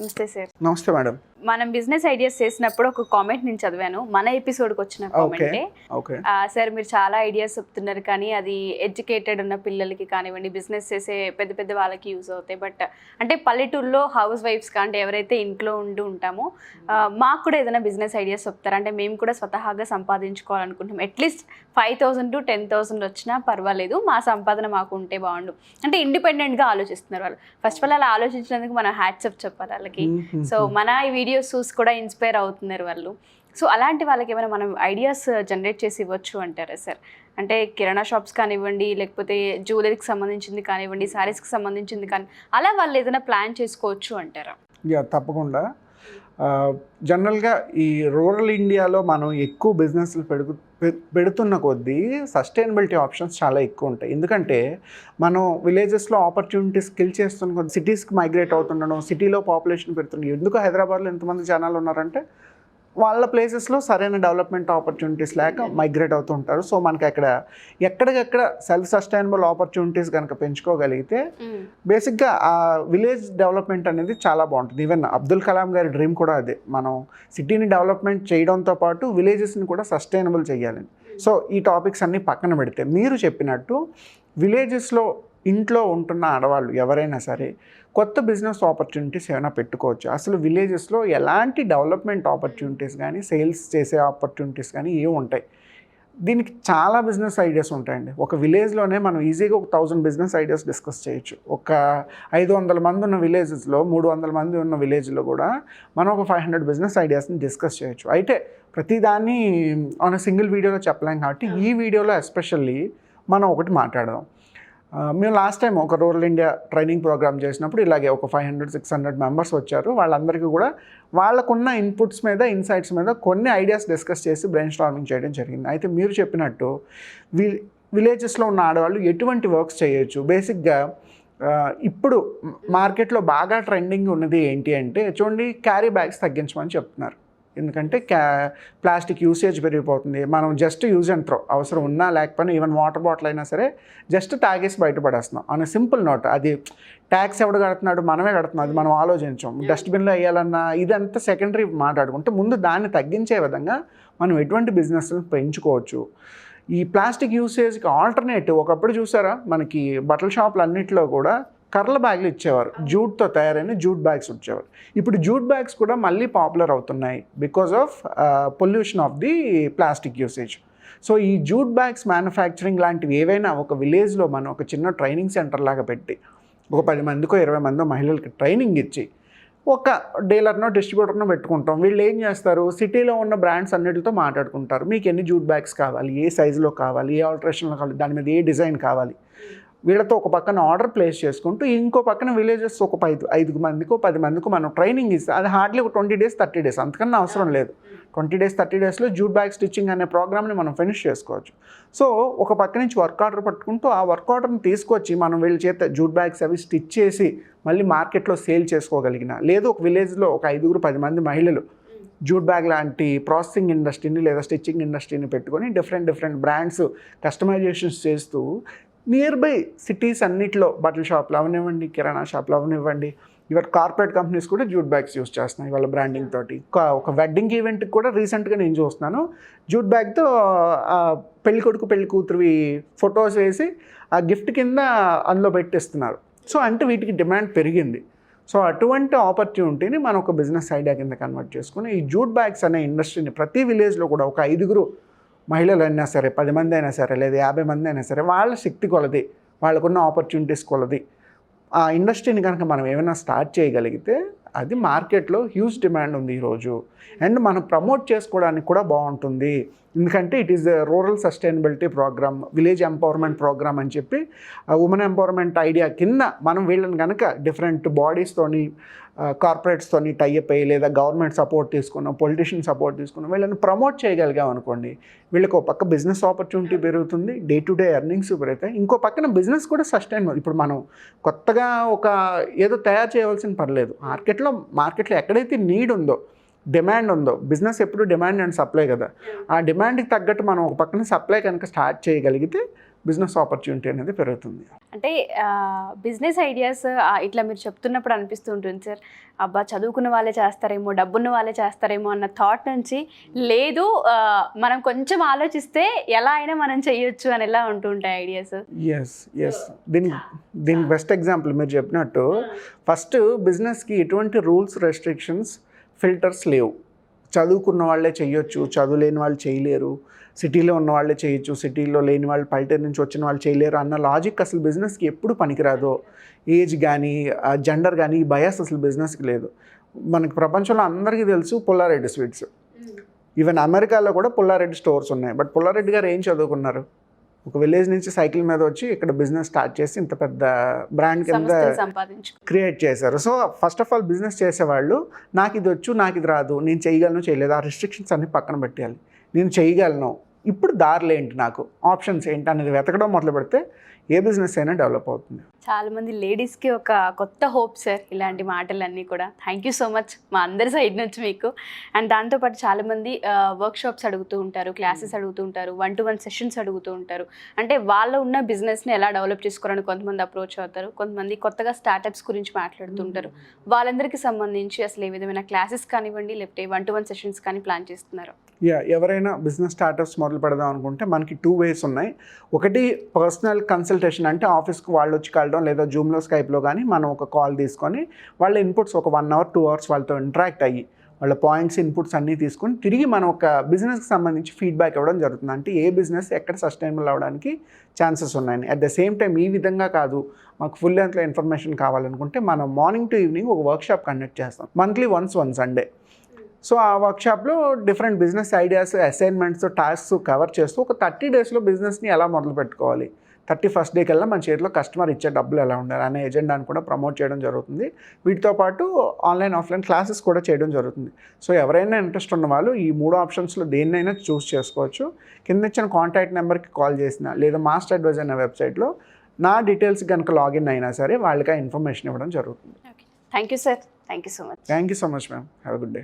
నమస్తే సార్. నమస్తే మేడం. మనం బిజినెస్ ఐడియాస్ చేసినప్పుడు ఒక కామెంట్ నేను చదివాను, మన ఎపిసోడ్కి వచ్చిన కామెంటే. సార్ మీరు చాలా ఐడియాస్ చెప్తున్నారు, కానీ అది ఎడ్యుకేటెడ్ ఉన్న పిల్లలకి కానివ్వండి, బిజినెస్ చేసే పెద్ద పెద్ద వాళ్ళకి యూజ్ అవుతాయి. బట్ అంటే పల్లెటూరులో హౌస్ వైఫ్స్ అంటే ఎవరైతే ఇంట్లో ఉండి ఉంటామో మాకు కూడా ఏదైనా బిజినెస్ ఐడియాస్ చెప్తారు. అంటే మేము కూడా స్వతహాగా సంపాదించుకోవాలనుకుంటున్నాం. అట్లీస్ట్ 5,000 to 10,000 వచ్చినా పర్వాలేదు, మా సంపాదన మాకు ఉంటే బాగుండు అంటే ఇండిపెండెంట్గా ఆలోచిస్తున్నారు వాళ్ళు. ఫస్ట్ ఆఫ్ ఆల్ అలా ఆలోచించినందుకు మనం హ్యాట్సప్ చెప్పాలి వాళ్ళకి. సో మన ఈ వీడియోస్ చూసి కూడా ఇన్స్పైర్ అవుతున్నారు వాళ్ళు. సో అలాంటి వాళ్ళకి ఏమైనా మనం ఐడియాస్ జనరేట్ చేసి ఇవ్వచ్చు అంటారా సార్? అంటే కిరాణా షాప్స్ కానివ్వండి, లేకపోతే జ్యువెలరీకి సంబంధించింది కానివ్వండి, శారీస్కి సంబంధించింది కానీ, అలా వాళ్ళు ఏదైనా ప్లాన్ చేసుకోవచ్చు అంటారా? తప్పకుండా. జనరల్గా ఈ రూరల్ ఇండియాలో మనం ఎక్కువ బిజినెస్లు పెడుతున్న కొద్దీ సస్టైనబిలిటీ ఆప్షన్స్ చాలా ఎక్కువ ఉంటాయి. ఎందుకంటే మనం విలేజెస్లో ఆపర్చునిటీస్ స్కిల్ చేస్తున్న కొద్ది సిటీస్కి మైగ్రేట్ అవుతుండడం, సిటీలో పాపులేషన్ పెడుతుంది. ఎందుకు హైదరాబాద్లో ఎంతమంది జనాలు ఉన్నారంటే వాళ్ళ ప్లేసెస్లో సరైన డెవలప్మెంట్ ఆపర్చునిటీస్ లేక మైగ్రేట్ అవుతూ ఉంటారు. సో మనకి ఎక్కడికక్కడ సెల్ఫ్ సస్టైనబుల్ ఆపర్చునిటీస్ కనుక పెంచుకోగలిగితే బేసిక్గా ఆ విలేజ్ డెవలప్మెంట్ అనేది చాలా బాగుంటుంది. ఈవెన్ అబ్దుల్ కలాం గారి డ్రీమ్ కూడా అదే, మనం సిటీని డెవలప్మెంట్ చేయడంతో పాటు విలేజెస్ని కూడా సస్టైనబుల్ చేయాలని. సో ఈ టాపిక్స్ అన్నీ పక్కన పెడితే మీరు చెప్పినట్టు విలేజెస్లో ఇంట్లో ఉంటున్న ఆడవాళ్ళు ఎవరైనా సరే కొత్త బిజినెస్ ఆపర్చునిటీస్ ఏమైనా పెట్టుకోవచ్చు. అసలు విలేజెస్లో ఎలాంటి డెవలప్మెంట్ ఆపర్చునిటీస్ కానీ, సేల్స్ చేసే ఆపర్చునిటీస్ కానీ ఏమి ఉంటాయి? దీనికి చాలా బిజినెస్ ఐడియాస్ ఉంటాయండి. ఒక విలేజ్లోనే మనం ఈజీగా ఒక 1000 బిజినెస్ ఐడియాస్ డిస్కస్ చేయొచ్చు. ఒక 500 మంది ఉన్న విలేజెస్లో, 300 మంది ఉన్న విలేజ్లో కూడా మనం ఒక 500 బిజినెస్ ఐడియాస్ని డిస్కస్ చేయొచ్చు. అయితే ప్రతిదాన్ని ఆన్ సింగిల్ వీడియోలో చెప్పలేం కాబట్టి ఈ వీడియోలో ఎస్పెషల్లీ మనం ఒకటి మాట్లాడదాం. మేము లాస్ట్ టైం ఒక రూరల్ ఇండియా ట్రైనింగ్ ప్రోగ్రామ్ చేసినప్పుడు ఇలాగే ఒక 500-600 మెంబర్స్ వచ్చారు. వాళ్ళందరికీ కూడా వాళ్ళకున్న ఇన్పుట్స్ మీద, ఇన్సైట్స్ మీద కొన్ని ఐడియాస్ డిస్కస్ చేసి బ్రెయిన్ స్టార్మింగ్ చేయడం జరిగింది. అయితే మీరు చెప్పినట్టు విలేజెస్లో ఉన్న ఆడవాళ్ళు ఎటువంటి వర్క్స్ చేయొచ్చు? బేసిక్గా ఇప్పుడు మార్కెట్లో బాగా ట్రెండింగ్ ఉన్నది ఏంటి అంటే, చూడండి, క్యారీ బ్యాగ్స్ తగ్గించమని చెప్తున్నారు. ఎందుకంటే ప్లాస్టిక్ యూసేజ్ పెరిగిపోతుంది. మనం జస్ట్ యూజ్ అండ్ త్రో, అవసరం ఉన్నా లేకపోయినా, ఈవెన్ వాటర్ బాటిల్ అయినా సరే జస్ట్ తాగేసి బయటపడేస్తున్నాం అనే సింపుల్ నోట్. అది ట్యాక్స్ ఎవడు కడుతున్నాడు? మనమే కడుతున్నాం. అది మనం ఆలోచించాం. డస్ట్బిన్లో వేయాలన్నా ఇదంతా సెకండరీ మాట్లాడుకుంటే, ముందు దాన్ని తగ్గించే విధంగా మనం ఎటువంటి బిజినెస్లను పెంచుకోవచ్చు. ఈ ప్లాస్టిక్ యూసేజ్కి ఆల్టర్నేటివ్ ఒకప్పుడు చూసారా, మనకి బట్టల షాపులు అన్నింటిలో కూడా కర్రల బ్యాగ్లు ఇచ్చేవారు, జూట్తో తయారైన జూట్ బ్యాగ్స్ ఇచ్చేవారు. ఇప్పుడు జూట్ బ్యాగ్స్ కూడా మళ్ళీ పాపులర్ అవుతున్నాయి because of pollution of the plastic usage. So ఈ జూట్ బ్యాగ్స్ మ్యానుఫ్యాక్చరింగ్ లాంటివి ఏవైనా ఒక విలేజ్లో మనం ఒక చిన్న ట్రైనింగ్ సెంటర్ లాగా పెట్టి ఒక 10 మందికో 20 మందో మహిళలకి ట్రైనింగ్ ఇచ్చి ఒక డీలర్నో డిస్ట్రిబ్యూటర్నో పెట్టుకుంటాం. వీళ్ళు ఏం చేస్తారు, సిటీలో ఉన్న బ్రాండ్స్ అన్నిటితో మాట్లాడుకుంటారు. మీకు ఎన్ని జూట్ బ్యాగ్స్ కావాలి, ఏ సైజులో కావాలి, ఏ ఆల్టరేషన్లో కావాలి, దాని మీద ఏ డిజైన్ కావాలి, వీళ్ళతో ఒక పక్కన ఆర్డర్ ప్లేస్ చేసుకుంటూ ఇంకో పక్కన విలేజెస్ ఒక 5 మందికో 10 మందికో మనం ట్రైనింగ్ ఇస్తే అది హార్డ్లీ ఒక 20 days 30 days, అంతకన్నా అవసరం లేదు. 20 days 30 daysలో జూట్ బ్యాగ్ స్టిచ్చింగ్ అనే ప్రోగ్రామ్ని మనం ఫినిష్ చేసుకోవచ్చు. సో ఒక పక్క నుంచి వర్క్ ఆర్డర్ పట్టుకుంటూ ఆ వర్క్ ఆర్డర్ని తీసుకొచ్చి మనం వీళ్ళ చేత జూట్ బ్యాగ్స్ అవి స్టిచ్ చేసి మళ్ళీ మార్కెట్లో సేల్ చేసుకోగలిగిన, లేదు ఒక విలేజ్లో ఒక 5-10 మంది మహిళలు జూట్ బ్యాగ్ లాంటి ప్రాసెసింగ్ ఇండస్ట్రీని లేదా స్టిచ్చింగ్ ఇండస్ట్రీని పెట్టుకొని డిఫరెంట్ బ్రాండ్స్ కస్టమైజేషన్స్ చేస్తూ నియర్ బై సిటీస్ అన్నిట్లో బట్టల షాప్లు అవనివ్వండి, కిరాణా షాప్లు అవనివ్వండి, ఇవాళ కార్పొరేట్ కంపెనీస్ కూడా జూట్ బ్యాగ్స్ యూస్ చేస్తున్నాయి వాళ్ళ బ్రాండింగ్ తోటి. ఒక వెడ్డింగ్ ఈవెంట్కి కూడా రీసెంట్గా నేను చూస్తున్నాను, జూట్ బ్యాగ్తో పెళ్లి కొడుకు పెళ్లి కూతురువి ఫొటోస్ వేసి ఆ గిఫ్ట్ కింద అందులో పెట్టిస్తున్నారు. సో అంటే వీటికి డిమాండ్ పెరిగింది. సో అటువంటి ఆపర్చునిటీని మనం ఒక బిజినెస్ ఐడియా కింద కన్వర్ట్ చేసుకుని ఈ జూట్ బ్యాగ్స్ అనే ఇండస్ట్రీని ప్రతి విలేజ్లో కూడా ఒక 5 మహిళలు అయినా సరే, 10 మంది అయినా సరే, లేదా 50 మంది అయినా సరే, వాళ్ళ శక్తి కొలది, వాళ్ళకున్న ఆపర్చునిటీస్ కొలది ఆ ఇండస్ట్రీని కనుక మనం ఏమైనా స్టార్ట్ చేయగలిగితే అది మార్కెట్లో హ్యూజ్ డిమాండ్ ఉంది ఈరోజు. అండ్ మనం ప్రమోట్ చేసుకోవడానికి కూడా బాగుంటుంది. ఎందుకంటే it is the rural sustainability programme, village empowerment programme అని చెప్పి ఉమెన్ ఎంపవర్మెంట్ ఐడియా కింద మనం వీళ్ళని కనుక డిఫరెంట్ బాడీస్తోని, కార్పొరేట్స్తోని టైఅప్ అయ్యి, లేదా గవర్నమెంట్ సపోర్ట్ తీసుకున్నాం, పొలిటీషియన్ సపోర్ట్ తీసుకున్నాం, వీళ్ళని ప్రమోట్ చేయగలిగాం అనుకోండి, వీళ్ళకి ఒక పక్క బిజినెస్ ఆపర్చునిటీ పెరుగుతుంది, డే టు డే ఎర్నింగ్స్ పెరుగుతాయి, ఇంకో పక్కన బిజినెస్ కూడా సస్టైనబుల్. ఇప్పుడు మనం కొత్తగా ఏదో తయారు చేయవలసిన పర్లేదు. మార్కెట్లో ఎక్కడైతే నీడ్ ఉందో, డిమాండ్ ఉందో, బిజినెస్ ఎప్పుడు డిమాండ్ అండ్ సప్లై కదా, ఆ డిమాండ్కి తగ్గట్టు మనం ఒక పక్కన సప్లై కనుక స్టార్ట్ చేయగలిగితే బిజినెస్ ఆపర్చునిటీ అనేది పెరుగుతుంది. అంటే బిజినెస్ ఐడియాస్ ఇట్లా మీరు చెప్తున్నప్పుడు అనిపిస్తూ ఉంటుంది సార్, అబ్బా చదువుకున్న వాళ్ళే చేస్తారేమో, డబ్బున్న వాళ్ళే చేస్తారేమో అన్న థాట్ నుంచి లేదు మనం కొంచెం ఆలోచిస్తే ఎలా అయినా మనం చెయ్యొచ్చు అని ఎలా ఉంటుంటాయి ఐడియాస్. ఎస్ దీనికి బెస్ట్ ఎగ్జాంపుల్ మీరు చెప్పినట్టు ఫస్ట్ బిజినెస్కి ఎటువంటి రూల్స్ రెస్ట్రిక్షన్స్ ఫిల్టర్స్ లేవు. చదువుకున్న వాళ్ళే చేయొచ్చు, చదువు లేని వాళ్ళు చేయలేరు, సిటీలో ఉన్న వాళ్ళే చేయొచ్చు, సిటీలో లేని వాళ్ళు పల్లెటూరు నుంచి వచ్చిన వాళ్ళు చేయలేరు అన్న లాజిక్ అసలు బిజినెస్కి ఎప్పుడు పనికిరాదో. ఏజ్ కానీ జెండర్ కానీ ఈ బయాస్ అసలు బిజినెస్కి లేదు. మనకి ప్రపంచంలో అందరికీ తెలుసు పుల్లారెడ్డి స్వీట్స్. ఈవెన్ అమెరికాలో కూడా పుల్లారెడ్డి స్టోర్స్ ఉన్నాయి. బట్ పుల్లారెడ్డి గారు ఏం చదువుకున్నారు? ఒక విలేజ్ నుంచి సైకిల్ మీద వచ్చి ఇక్కడ బిజినెస్ స్టార్ట్ చేసి ఇంత పెద్ద బ్రాండ్ కింద క్రియేట్ చేశారు. So first of all business చేసేవాళ్ళు నాకు ఇది వచ్చు, నాకు ఇది రాదు, నేను చేయగలను చేయలేదు, ఆ రిస్ట్రిక్షన్స్ అన్ని పక్కన పెట్టేయాలి. నేను చేయగలను, ఇప్పుడు దారులు ఏంటి, నాకు ఆప్షన్స్ ఏంటి అనేది వెతకడం మొదలు పెడితే ఏ బిజినెస్ అయినా డెవలప్ అవుతుంది. చాలా మంది లేడీస్కి ఒక కొత్త హోప్ సార్ ఇలాంటి మాటలన్నీ కూడా. థ్యాంక్ యూ సో మచ్ మా అందరి సైడ్ నుంచి మీకు. అండ్ దాంతోపాటు చాలామంది వర్క్షాప్స్ అడుగుతూ ఉంటారు, క్లాసెస్ అడుగుతూ ఉంటారు, 1-to-1 సెషన్స్ అడుగుతూ ఉంటారు. అంటే వాళ్ళు ఉన్న బిజినెస్ని ఎలా డెవలప్ చేసుకోవాలని కొంతమంది అప్రోచ్ అవుతారు, కొంతమంది కొత్తగా స్టార్టప్స్ గురించి మాట్లాడుతుంటారు. వాళ్ళందరికీ సంబంధించి అసలు ఏ విధమైన క్లాసెస్ కానివ్వండి లేకపోతే 1-to-1 సెషన్స్ కానీ ప్లాన్ చేస్తున్నారు? ఎవరైనా బిజినెస్ స్టార్టప్స్ మొదలు పెడదాం అనుకుంటే మనకి 2 ways ఉన్నాయి. ఒకటి పర్సనల్ కన్సల్టేషన్, అంటే ఆఫీస్కి వాళ్ళు వచ్చి కలడం లేదా జూమ్లో స్కైప్లో కానీ మనం ఒక కాల్ తీసుకొని వాళ్ళ ఇన్పుట్స్ ఒక 1 hour 2 hours వాళ్ళతో ఇంటరాక్ట్ అయ్యి వాళ్ళ పాయింట్స్ ఇన్పుట్స్ అన్నీ తీసుకొని తిరిగి మనం ఒక బిజినెస్కి సంబంధించి ఫీడ్బ్యాక్ ఇవ్వడం జరుగుతుంది. అంటే ఏ బిజినెస్ ఎక్కడ సస్టైనబుల్ అవ్వడానికి ఛాన్సెస్ ఉన్నాయని. అట్ ద సేమ్ టైం ఈ విధంగా కాదు, మాకు ఫుల్ లెంత్లో ఇన్ఫర్మేషన్ కావాలనుకుంటే మనం మార్నింగ్ టు ఈవినింగ్ ఒక వర్క్షాప్ కండక్ట్ చేస్తాం, మంత్లీ వన్స్ సండే. సో ఆ వర్క్షాప్లో different business ideas, assignments, tasks cover చేస్తూ ఒక 30 daysలో బిజినెస్ని ఎలా మొదలు పెట్టుకోవాలి, 31st day కల్లా మన చేతిలో కస్టమర్ ఇచ్చే డబ్బులు ఎలా ఉండాలి అనే ఎజెండాని కూడా ప్రమోట్ చేయడం జరుగుతుంది. వీటితో పాటు ఆన్లైన్ ఆఫ్లైన్ క్లాసెస్ కూడా చేయడం జరుగుతుంది. సో ఎవరైనా ఇంట్రెస్ట్ ఉన్న వాళ్ళు ఈ 3 ఆప్షన్స్లో దేన్నైనా చూస్ చేసుకోవచ్చు. కింద ఇచ్చిన కాంటాక్ట్ నెంబర్కి కాల్ చేసినా లేదా మాస్టర్ అడ్వైజర్ అనే వెబ్సైట్లో నా డీటెయిల్స్ కనుక లాగిన్ అయినా సరే వాళ్ళకి ఆ ఇన్ఫర్మేషన్ ఇవ్వడం జరుగుతుంది. Thank you sir, thank you so much. Thank you so much ma'am, have a good day.